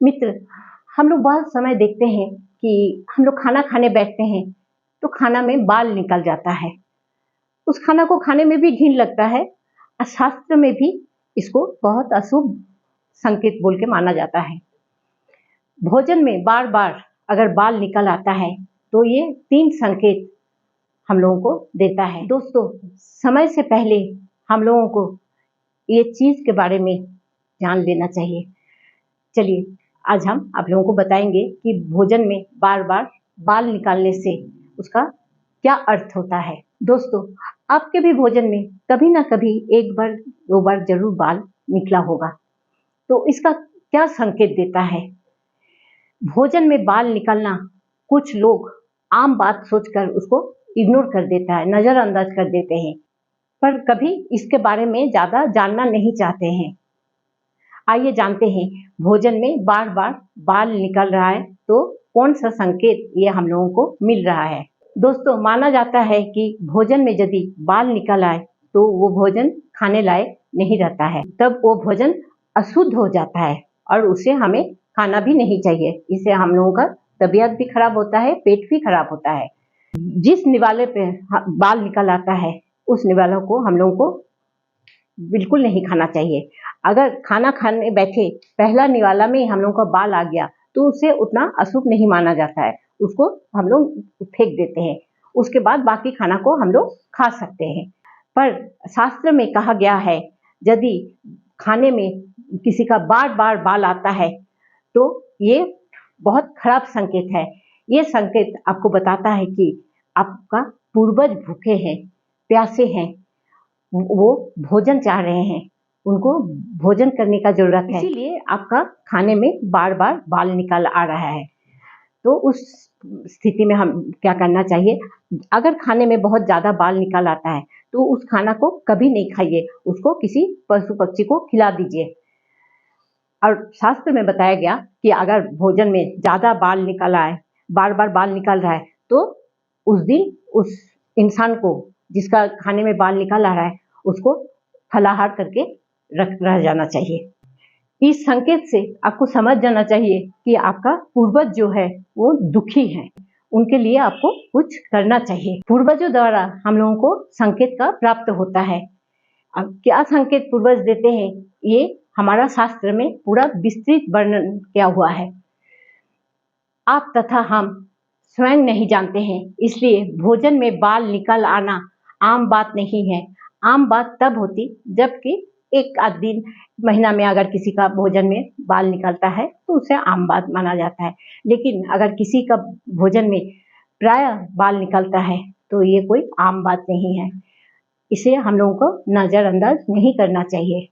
मित्र, हम लोग बहुत समय देखते हैं कि हम लोग खाना खाने बैठते हैं तो खाना में बाल निकल जाता है। उस खाना को खाने में भी घिन लगता है और शास्त्र में भी इसको बहुत अशुभ संकेत बोल के माना जाता है। भोजन में बार बार अगर बाल निकल आता है तो ये 3 संकेत हम लोगों को देता है। दोस्तों, समय से पहले हम लोगों को ये चीज के बारे में जान लेना चाहिए। चलिए, आज हम आप लोगों को बताएंगे कि भोजन में बार बार बाल निकालने से उसका क्या अर्थ होता है। दोस्तों, आपके भी भोजन में कभी ना कभी 1 बार 2 बार जरूर बाल निकला होगा, तो इसका क्या संकेत देता है? भोजन में बाल निकलना कुछ लोग आम बात सोचकर उसको इग्नोर कर देता है, नजरअंदाज कर देते हैं, पर कभी इसके बारे में ज्यादा जानना नहीं चाहते हैं। आइए जानते हैं, भोजन में बार बार बाल निकल रहा है तो कौन सा संकेत ये हम लोगों को मिल रहा है। दोस्तों, माना जाता है कि भोजन में यदि बाल निकल आए तो वो भोजन खाने लायक नहीं रहता है, तब वो भोजन अशुद्ध हो जाता है और उसे हमें खाना भी नहीं चाहिए। इससे हम लोगों का तबीयत भी खराब होता है, पेट भी खराब होता है। जिस निवाले पे बाल निकल आता है उस निवालों को हम लोगों को बिल्कुल नहीं खाना चाहिए। अगर खाना खाने बैठे पहला निवाला में हम लोगों का बाल आ गया तो उसे उतना अशुभ नहीं माना जाता है, उसको हम लोग फेंक देते हैं। उसके बाद बाकी खाना को हम लोग खा सकते हैं। पर शास्त्र में कहा गया है, यदि खाने में किसी का बार बार बाल आता है तो ये बहुत खराब संकेत है। ये संकेत आपको बताता है कि आपका पूर्वज भूखे हैं, प्यासे हैं, वो भोजन चाह रहे हैं, उनको भोजन करने का जरूरत है, इसीलिए आपका खाने में बार बार बाल निकल आ रहा है। तो उस स्थिति में हम क्या करना चाहिए? अगर खाने में बहुत ज्यादा बाल निकल आता है तो उस खाना को कभी नहीं खाइए, उसको किसी पशु पक्षी को खिला दीजिए। और शास्त्र में बताया गया कि अगर भोजन में ज्यादा बाल निकल आए, बार बार बाल निकल रहा है, तो उस दिन उस इंसान को जिसका खाने में बाल निकल आ रहा है उसको फलाहार करके रह जाना चाहिए। इस संकेत से आपको समझ जाना चाहिए कि आपका पूर्वज जो है वो दुखी है, उनके लिए आपको कुछ करना चाहिए। पूर्वजों द्वारा हम लोगों को संकेत का प्राप्त होता है। अब क्या संकेत पूर्वज देते हैं, ये हमारा शास्त्र में पूरा विस्तृत वर्णन किया हुआ है। आप तथा हम स्वयं नहीं जानते हैं, इसलिए भोजन में बाल निकल आना आम बात नहीं है। आम बात तब होती जबकि एक आध दिन महीना में अगर किसी का भोजन में बाल निकलता है तो उसे आम बात माना जाता है। लेकिन अगर किसी का भोजन में प्राय बाल निकलता है तो ये कोई आम बात नहीं है। इसे हम लोगों को नजरअंदाज नहीं करना चाहिए।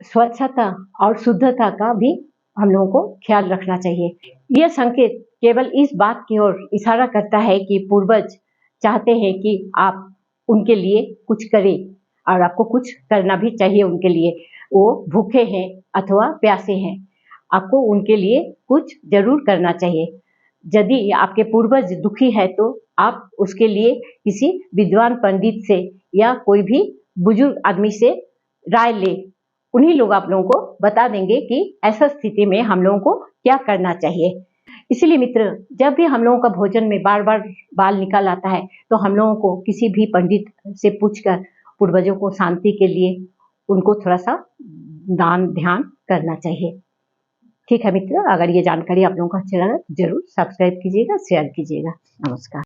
स्वच्छता और शुद्धता का भी हम लोगों को ख्याल रखना चाहिए। यह संकेत केवल इस बात की ओर इशारा करता है कि पूर्वज चाहते हैं कि आप उनके लिए कुछ करें और आपको कुछ करना भी चाहिए उनके लिए। वो भूखे हैं अथवा प्यासे हैं, आपको उनके लिए कुछ जरूर करना चाहिए। यदि आपके पूर्वज दुखी है तो आप उसके लिए किसी विद्वान पंडित से या कोई भी बुजुर्ग आदमी से राय ले। उन्हीं लोग आप लोगों को बता देंगे कि ऐसा स्थिति में हम लोगों को क्या करना चाहिए। इसीलिए मित्र, जब भी हम लोगों का भोजन में बार बार बाल निकल आता है तो हम लोगों को किसी भी पंडित से पूछकर पूर्वजों को शांति के लिए उनको थोड़ा सा दान ध्यान करना चाहिए। ठीक है मित्र, अगर ये जानकारी आप लोगों को अच्छा लगा जरूर सब्सक्राइब कीजिएगा, शेयर कीजिएगा। नमस्कार।